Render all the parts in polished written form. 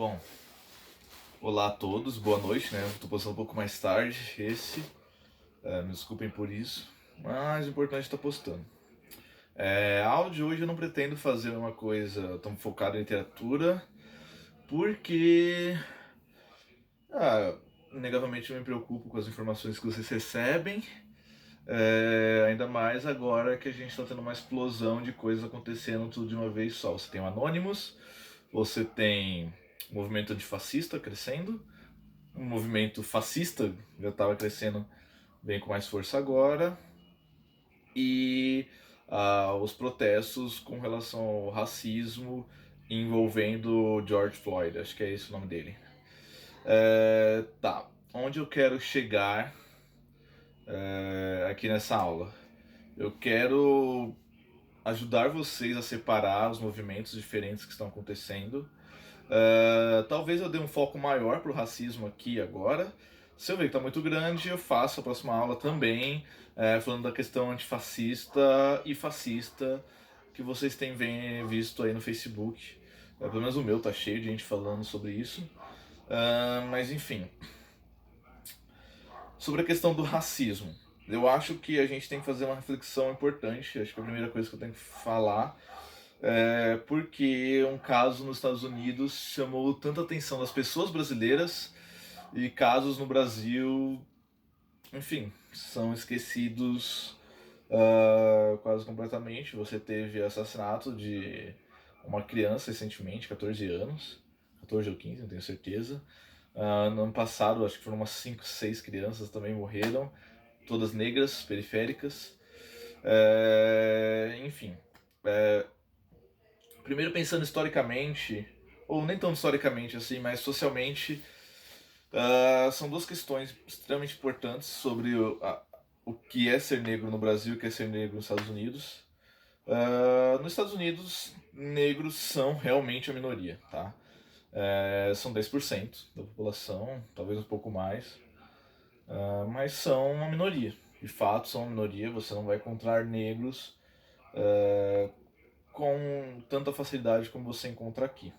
Bom, olá a todos, boa noite, né? Tô postando um pouco mais tarde me desculpem por isso, mas o importante é estar postando. A aula de hoje eu não pretendo fazer uma coisa tão focada em literatura, porque, ah, inegavelmente eu me preocupo com as informações que vocês recebem, ainda mais agora que a gente está tendo uma explosão de coisas acontecendo tudo de uma vez só. Você tem o Anonymous, você tem o movimento antifascista crescendo, o movimento fascista já estava crescendo bem com mais força agora, e os protestos com relação ao racismo envolvendo George Floyd, acho que é esse o nome dele. Tá, onde eu quero chegar aqui nessa aula? Eu quero ajudar vocês a separar os movimentos diferentes que estão acontecendo. Talvez eu dê um foco maior para o racismo aqui agora. Se eu ver que está muito grande, eu faço a próxima aula também, falando da questão antifascista e fascista que vocês têm visto aí no Facebook. Pelo menos o meu tá cheio de gente falando sobre isso. Mas enfim, sobre a questão do racismo. Eu acho que a gente tem que fazer uma reflexão importante. Acho que a primeira coisa que eu tenho que falar porque um caso nos Estados Unidos chamou tanta atenção das pessoas brasileiras e casos no Brasil, enfim, são esquecidos quase completamente. Você teve assassinato de uma criança recentemente, 14 anos, 14 ou 15, não tenho certeza. No ano passado, acho que foram umas 5, 6 crianças também morreram, todas negras, periféricas. Enfim, primeiro pensando historicamente, ou nem tão historicamente assim, mas socialmente, são duas questões extremamente importantes sobre o que é ser negro no Brasil e o que é ser negro nos Estados Unidos. Nos Estados Unidos, negros são realmente a minoria, tá? São 10% da população, talvez um pouco mais, mas são uma minoria. De fato, são uma minoria. Você não vai encontrar negros com tanta facilidade como você encontra aqui.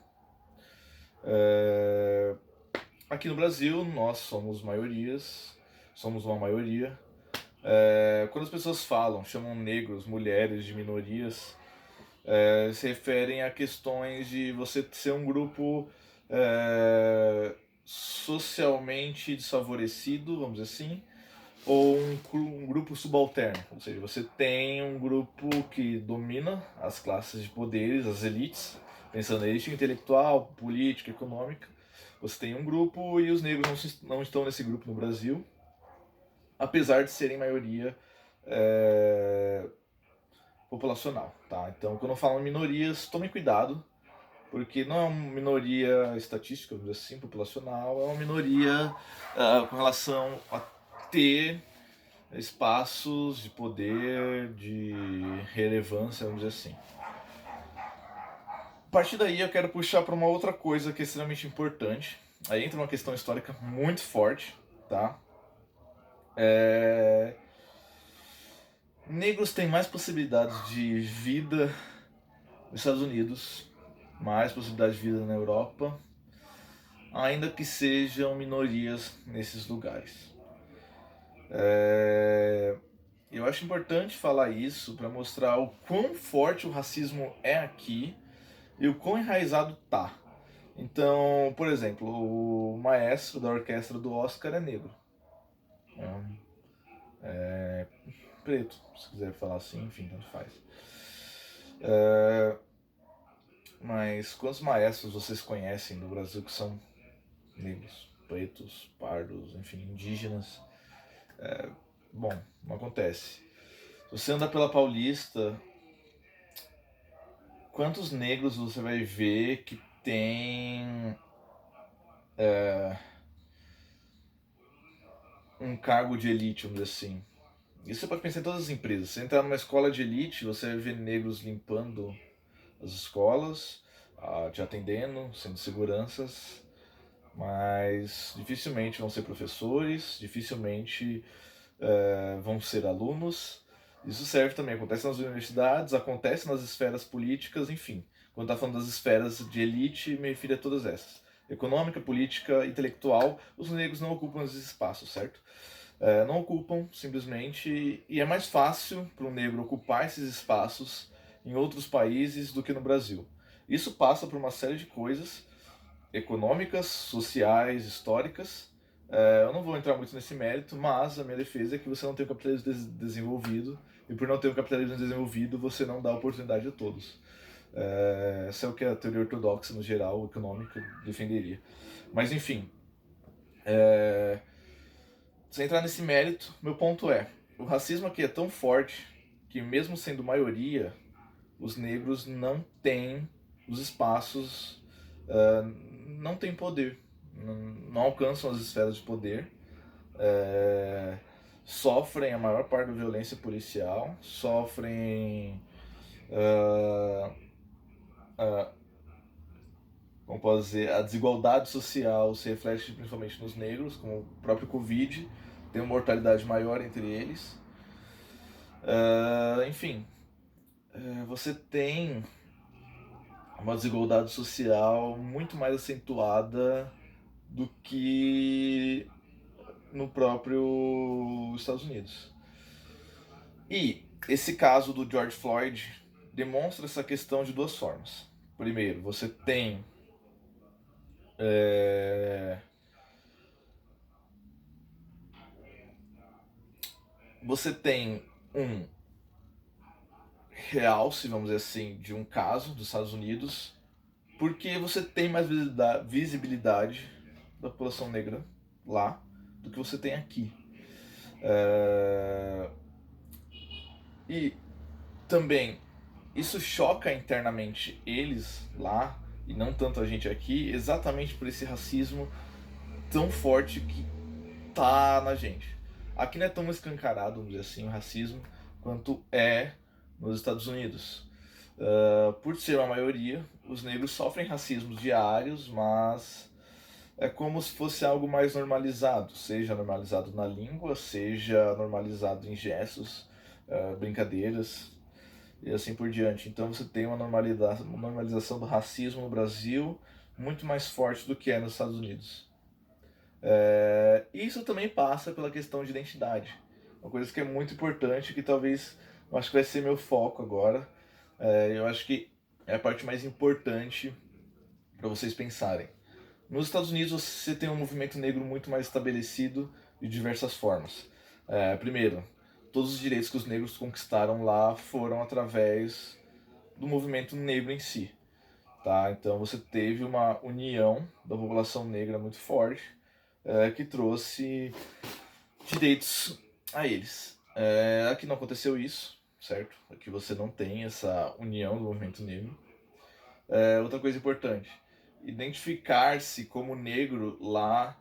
Aqui no Brasil, nós somos maiorias, somos uma maioria. Quando as pessoas chamam negros, mulheres de minorias, se referem a questões de você ser um grupo socialmente desfavorecido, vamos dizer assim, ou um grupo subalterno. Ou seja, você tem um grupo que domina as classes de poderes, as elites, pensando na elite intelectual, política, econômica. Você tem um grupo e os negros não estão nesse grupo no Brasil, apesar de serem maioria populacional. Tá? Então, quando eu falo em minorias, tomem cuidado, porque não é uma minoria estatística, vamos dizer assim, populacional, é uma minoria com relação a ter espaços de poder, de relevância, vamos dizer assim. A partir daí eu quero puxar para uma outra coisa que é extremamente importante. Aí entra uma questão histórica muito forte, tá? Negros têm mais possibilidades de vida nos Estados Unidos, mais possibilidades de vida na Europa, ainda que sejam minorias nesses lugares. Eu acho importante falar isso para mostrar o quão forte o racismo é aqui e o quão enraizado tá. Então, por exemplo, o maestro da orquestra do Oscar é negro. Preto, se quiser falar assim, enfim, tanto faz. Mas quantos maestros vocês conhecem do Brasil que são negros, pretos, pardos, enfim, indígenas? Bom, não acontece. Se você anda pela Paulista, quantos negros você vai ver que tem um cargo de elite, vamos dizer assim? Isso você pode pensar em todas as empresas. Se você entrar numa escola de elite, você vai ver negros limpando as escolas, te atendendo, sendo seguranças, mas dificilmente vão ser professores, dificilmente vão ser alunos. Isso serve também, acontece nas universidades, acontece nas esferas políticas, enfim. Quando está falando das esferas de elite, me refiro a todas essas. econômica, política, intelectual, os negros não ocupam esses espaços, certo? Não ocupam, simplesmente, e é mais fácil para um negro ocupar esses espaços em outros países do que no Brasil. Isso passa por uma série de coisas econômicas, sociais, históricas. Eu não vou entrar muito nesse mérito, mas a minha defesa é que você não tem o capitalismo desenvolvido, e por não ter o capitalismo desenvolvido, você não dá oportunidade a todos. Essa é o que a teoria ortodoxa, no geral, econômica, defenderia. Mas, enfim, sem entrar nesse mérito, meu ponto é, o racismo aqui é tão forte que, mesmo sendo maioria, os negros não têm os espaços, não têm poder, não alcançam as esferas de poder, sofrem a maior parte da violência policial, sofrem, como posso dizer, a desigualdade social se reflete principalmente nos negros, como o próprio Covid, tem uma mortalidade maior entre eles. Enfim, você tem uma desigualdade social muito mais acentuada do que no próprio Estados Unidos. E esse caso do George Floyd demonstra essa questão de duas formas. Primeiro, você tem um realce, vamos dizer assim, de um caso dos Estados Unidos, porque você tem mais visibilidade da população negra lá do que você tem aqui. E também isso choca internamente eles lá, e não tanto a gente aqui, exatamente por esse racismo tão forte que tá na gente. Aqui não é tão escancarado, vamos dizer assim, o racismo, quanto é nos Estados Unidos. Por ser uma maioria, os negros sofrem racismos diários, mas é como se fosse algo mais normalizado, seja normalizado na língua, seja normalizado em gestos, brincadeiras e assim por diante. Então você tem uma normalização do racismo no Brasil muito mais forte do que é nos Estados Unidos. Isso também passa pela questão de identidade, uma coisa que é muito importante, que talvez eu acho que vai ser meu foco agora. Eu acho que é a parte mais importante para vocês pensarem. Nos Estados Unidos você tem um movimento negro muito mais estabelecido de diversas formas. Primeiro, todos os direitos que os negros conquistaram lá foram através do movimento negro em si. Tá? Então você teve uma união da população negra muito forte, que trouxe direitos a eles. Aqui não aconteceu isso, certo? Aqui você não tem essa união do movimento negro. Outra coisa importante, identificar-se como negro lá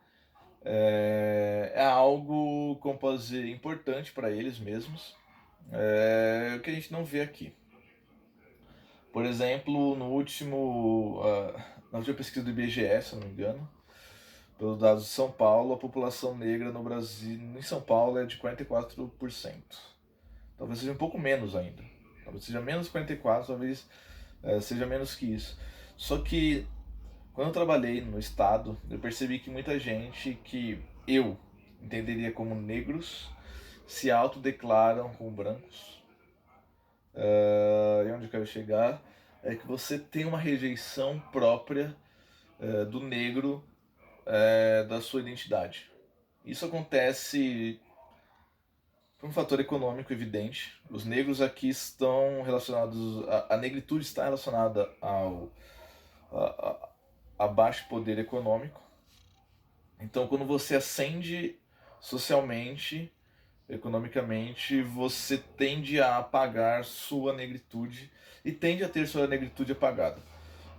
é algo, como posso dizer, importante para eles mesmos, o que a gente não vê aqui. Por exemplo, na última pesquisa do IBGE, se eu não me engano, pelos dados de São Paulo, a população negra no Brasil, em São Paulo, é de 44%. Talvez seja um pouco menos ainda. Talvez seja menos 44%, talvez seja menos que isso. Só que, quando eu trabalhei no estado, eu percebi que muita gente que eu entenderia como negros se autodeclaram como brancos. E onde eu quero chegar é que você tem uma rejeição própria do negro, da sua identidade. Isso acontece por um fator econômico evidente. Os negros aqui estão relacionados, a negritude está relacionada a baixo poder econômico. Então, quando você ascende socialmente, economicamente, você tende a apagar sua negritude e tende a ter sua negritude apagada.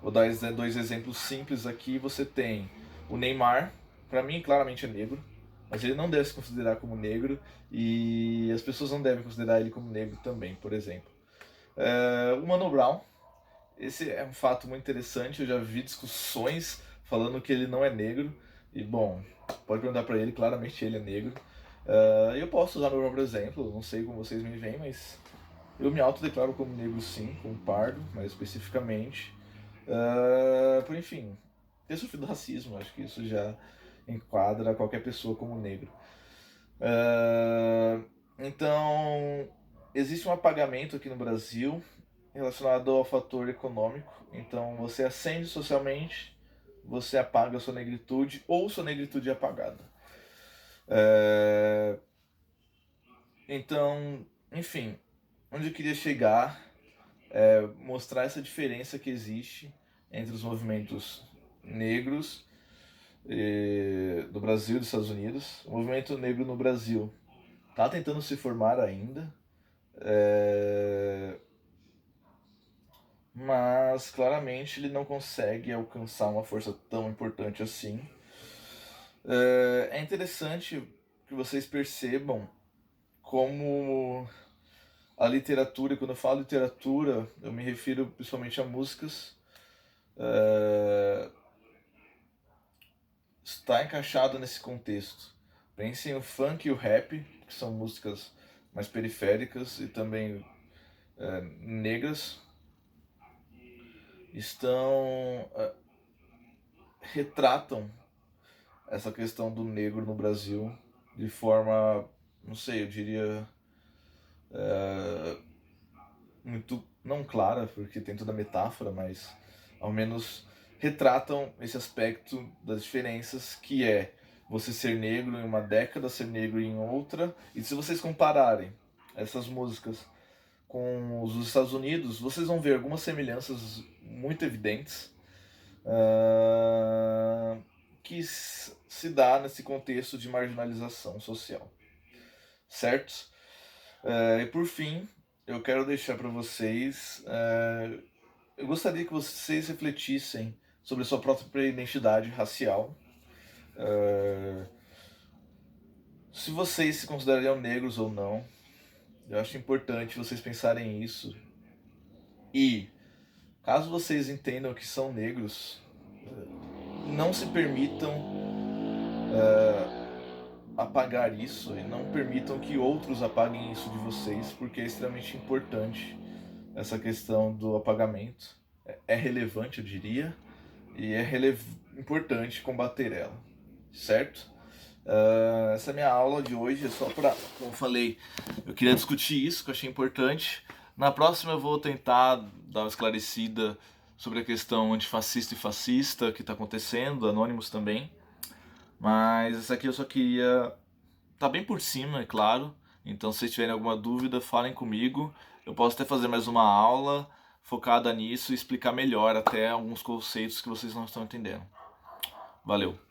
Vou dar dois exemplos simples aqui. Você tem o Neymar, para mim claramente é negro, mas ele não deve se considerar como negro e as pessoas não devem considerar ele como negro também, por exemplo. O Mano Brown, esse é um fato muito interessante, eu já vi discussões falando que ele não é negro, e bom, pode perguntar para ele, claramente ele é negro. Eu posso usar meu próprio exemplo, não sei como vocês me veem, mas eu me autodeclaro como negro sim, como pardo, mais especificamente. Por enfim, ter sofrido racismo. Acho que isso já enquadra qualquer pessoa como negro. Então, existe um apagamento aqui no Brasil relacionado ao fator econômico. Então, você ascende socialmente, você apaga a sua negritude ou sua negritude é apagada. Então, enfim, onde eu queria chegar é mostrar essa diferença que existe entre os movimentos negros do Brasil e dos Estados Unidos. O movimento negro no Brasil está tentando se formar ainda, mas claramente ele não consegue alcançar uma força tão importante assim. É interessante que vocês percebam como a literatura, quando eu falo literatura, eu me refiro principalmente a músicas, está encaixado nesse contexto. Pensem o funk e o rap, que são músicas mais periféricas e também negras, retratam essa questão do negro no Brasil de forma, não sei, eu diria muito, não clara, porque tem toda a metáfora, mas ao menos retratam esse aspecto das diferenças, que é você ser negro em uma década, ser negro em outra. E se vocês compararem essas músicas com os dos Estados Unidos, vocês vão ver algumas semelhanças muito evidentes, que se dá nesse contexto de marginalização social, certo? E por fim, eu quero deixar para vocês, eu gostaria que vocês refletissem sobre a sua própria identidade racial. Se vocês se considerariam negros ou não, eu acho importante vocês pensarem isso. E caso vocês entendam que são negros, não se permitam apagar isso e não permitam que outros apaguem isso de vocês, porque é extremamente importante essa questão do apagamento. É relevante, eu diria, e é importante combater ela, certo? Essa é a minha aula de hoje, é só para, como eu falei, eu queria discutir isso, que eu achei importante. Na próxima eu vou tentar dar uma esclarecida sobre a questão antifascista e fascista que está acontecendo, Anonymous também. Mas essa aqui eu só queria tá bem por cima, é claro. Então, se vocês tiverem alguma dúvida, falem comigo. Eu posso até fazer mais uma aula focada nisso e explicar melhor até alguns conceitos que vocês não estão entendendo. Valeu!